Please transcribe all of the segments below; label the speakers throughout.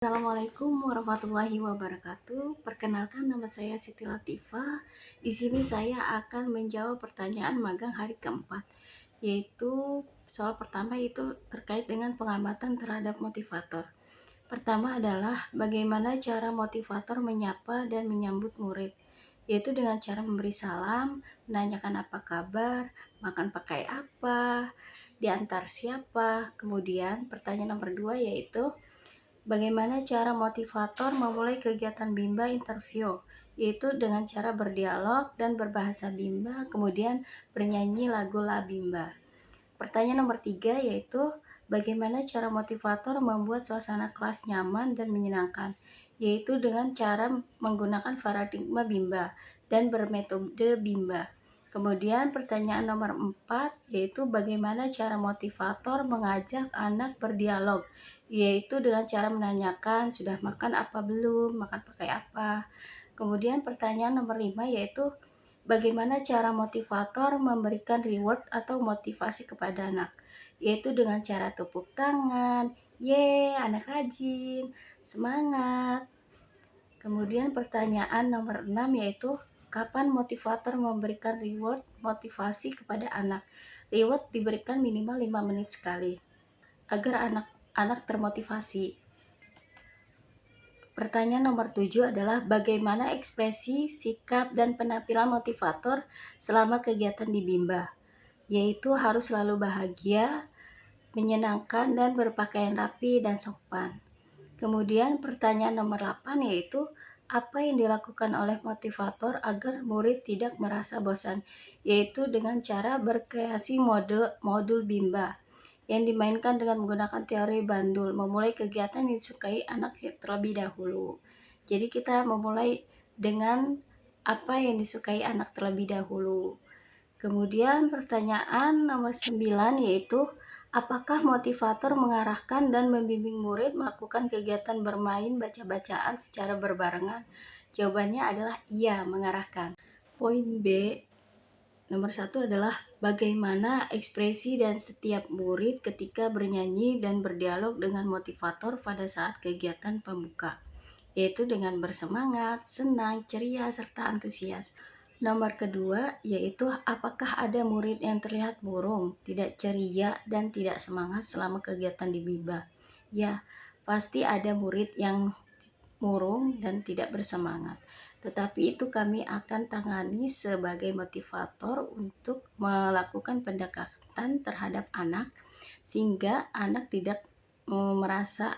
Speaker 1: Assalamualaikum warahmatullahi wabarakatuh. Perkenalkan, nama saya Siti Latifah. Di sini saya akan menjawab pertanyaan magang hari keempat, yaitu soal pertama itu terkait dengan pengamatan terhadap motivator. Pertama adalah bagaimana cara motivator menyapa dan menyambut murid, yaitu dengan cara memberi salam, menanyakan apa kabar, makan pakai apa, diantar siapa. Kemudian pertanyaan nomor 2 yaitu bagaimana cara motivator memulai kegiatan Bimba interview, yaitu dengan cara berdialog dan berbahasa Bimba, kemudian bernyanyi lagu La Bimba. Pertanyaan nomor 3 yaitu bagaimana cara motivator membuat suasana kelas nyaman dan menyenangkan, yaitu dengan cara menggunakan paradigma Bimba dan bermetode Bimba. Kemudian pertanyaan nomor 4 yaitu bagaimana cara motivator mengajak anak berdialog, yaitu dengan cara menanyakan sudah makan apa belum, makan pakai apa. Kemudian pertanyaan nomor 5 yaitu bagaimana cara motivator memberikan reward atau motivasi kepada anak, yaitu dengan cara tepuk tangan, ye anak rajin, semangat. Kemudian pertanyaan nomor 6 yaitu kapan motivator memberikan reward motivasi kepada anak. Reward diberikan minimal 5 menit sekali agar anak-anak termotivasi. Pertanyaan nomor 7 adalah bagaimana ekspresi, sikap, dan penampilan motivator selama kegiatan di Bimba, yaitu harus selalu bahagia, menyenangkan, dan berpakaian rapi dan sopan. Kemudian pertanyaan nomor 8 yaitu apa yang dilakukan oleh motivator agar murid tidak merasa bosan, yaitu dengan cara berkreasi modul Bimba yang dimainkan dengan menggunakan teori bandul, memulai kegiatan yang disukai anak terlebih dahulu. Jadi kita memulai dengan apa yang disukai anak terlebih dahulu. Kemudian pertanyaan nomor 9 yaitu apakah motivator mengarahkan dan membimbing murid melakukan kegiatan bermain baca-bacaan secara berbarengan? Jawabannya adalah iya, mengarahkan. Poin B nomor 1 adalah bagaimana ekspresi dan setiap murid ketika bernyanyi dan berdialog dengan motivator pada saat kegiatan pembuka, yaitu dengan bersemangat, senang, ceria, serta antusias. Nomor kedua yaitu apakah ada murid yang terlihat murung, tidak ceria, dan tidak semangat selama kegiatan di Bimba? Ya, pasti ada murid yang murung dan tidak bersemangat. Tetapi itu kami akan tangani sebagai motivator untuk melakukan pendekatan terhadap anak sehingga anak tidak merasa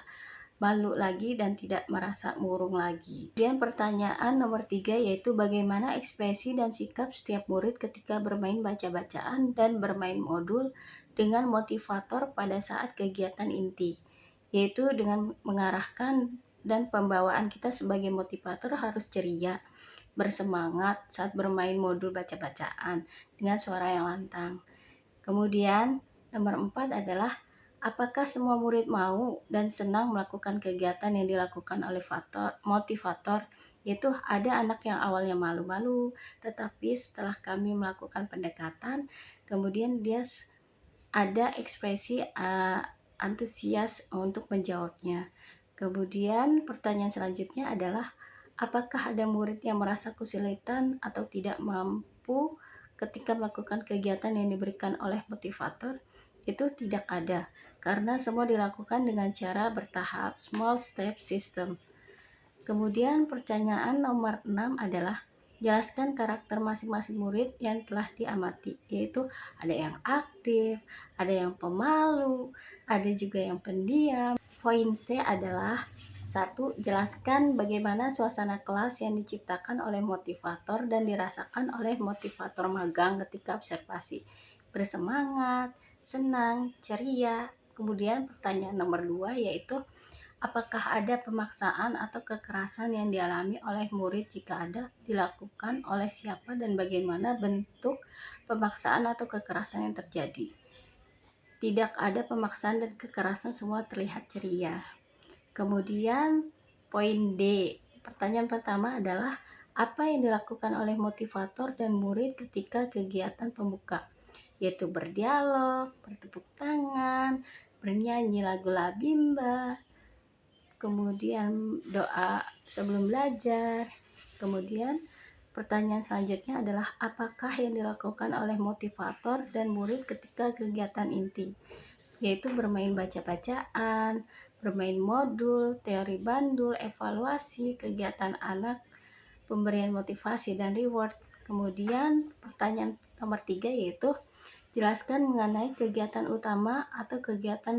Speaker 1: malu lagi dan tidak merasa murung lagi. Kemudian pertanyaan nomor 3 yaitu bagaimana ekspresi dan sikap setiap murid ketika bermain baca-bacaan dan bermain modul dengan motivator pada saat kegiatan inti, yaitu dengan mengarahkan dan pembawaan kita sebagai motivator harus ceria, bersemangat saat bermain modul baca-bacaan dengan suara yang lantang. Kemudian nomor 4 adalah apakah semua murid mau dan senang melakukan kegiatan yang dilakukan oleh motivator? Yaitu ada anak yang awalnya malu-malu, tetapi setelah kami melakukan pendekatan, kemudian dia ada ekspresi antusias untuk menjawabnya. Kemudian pertanyaan selanjutnya adalah apakah ada murid yang merasa kesulitan atau tidak mampu ketika melakukan kegiatan yang diberikan oleh motivator? Itu tidak ada, karena semua dilakukan dengan cara bertahap, small step system. Kemudian pertanyaan nomor 6 adalah jelaskan karakter masing-masing murid yang telah diamati, yaitu ada yang aktif, ada yang pemalu, ada juga yang pendiam. Poin C adalah 1. Jelaskan bagaimana suasana kelas yang diciptakan oleh motivator dan dirasakan oleh motivator magang ketika observasi. Bersemangat, senang, ceria. Kemudian pertanyaan nomor 2 yaitu apakah ada pemaksaan atau kekerasan yang dialami oleh murid? Jika ada, dilakukan oleh siapa dan bagaimana bentuk pemaksaan atau kekerasan yang terjadi? Tidak ada pemaksaan dan kekerasan, semua terlihat ceria. Kemudian poin D, pertanyaan pertama adalah apa yang dilakukan oleh motivator dan murid ketika kegiatan pembuka? Yaitu berdialog, bertepuk tangan, bernyanyi lagu La Bimba. kemudian doa sebelum belajar. Kemudian pertanyaan selanjutnya adalah apakah yang dilakukan oleh motivator dan murid ketika kegiatan inti, yaitu bermain baca-bacaan, bermain modul, teori bandul, evaluasi, kegiatan anak, pemberian motivasi dan reward. Kemudian pertanyaan nomor 3 yaitu jelaskan mengenai kegiatan utama atau kegiatan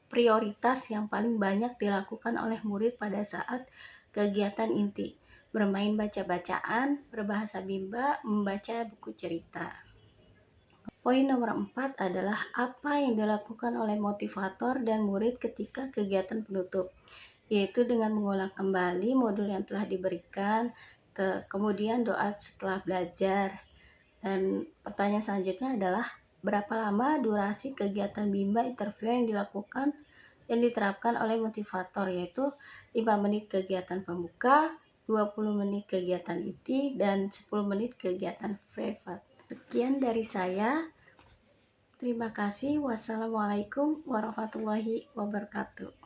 Speaker 1: prioritas yang paling banyak dilakukan oleh murid pada saat kegiatan inti. Bermain baca-bacaan, berbahasa Bimba, membaca buku cerita. Poin nomor 4 adalah apa yang dilakukan oleh motivator dan murid ketika kegiatan penutup, yaitu dengan mengulang kembali modul yang telah diberikan, kemudian doa setelah belajar. Dan pertanyaan selanjutnya adalah berapa lama durasi kegiatan Bimba interview yang diterapkan oleh motivator, yaitu 5 menit kegiatan pembuka, 20 menit kegiatan inti, dan 10 menit kegiatan privat. Sekian dari saya. Terima kasih. Wassalamualaikum warahmatullahi wabarakatuh.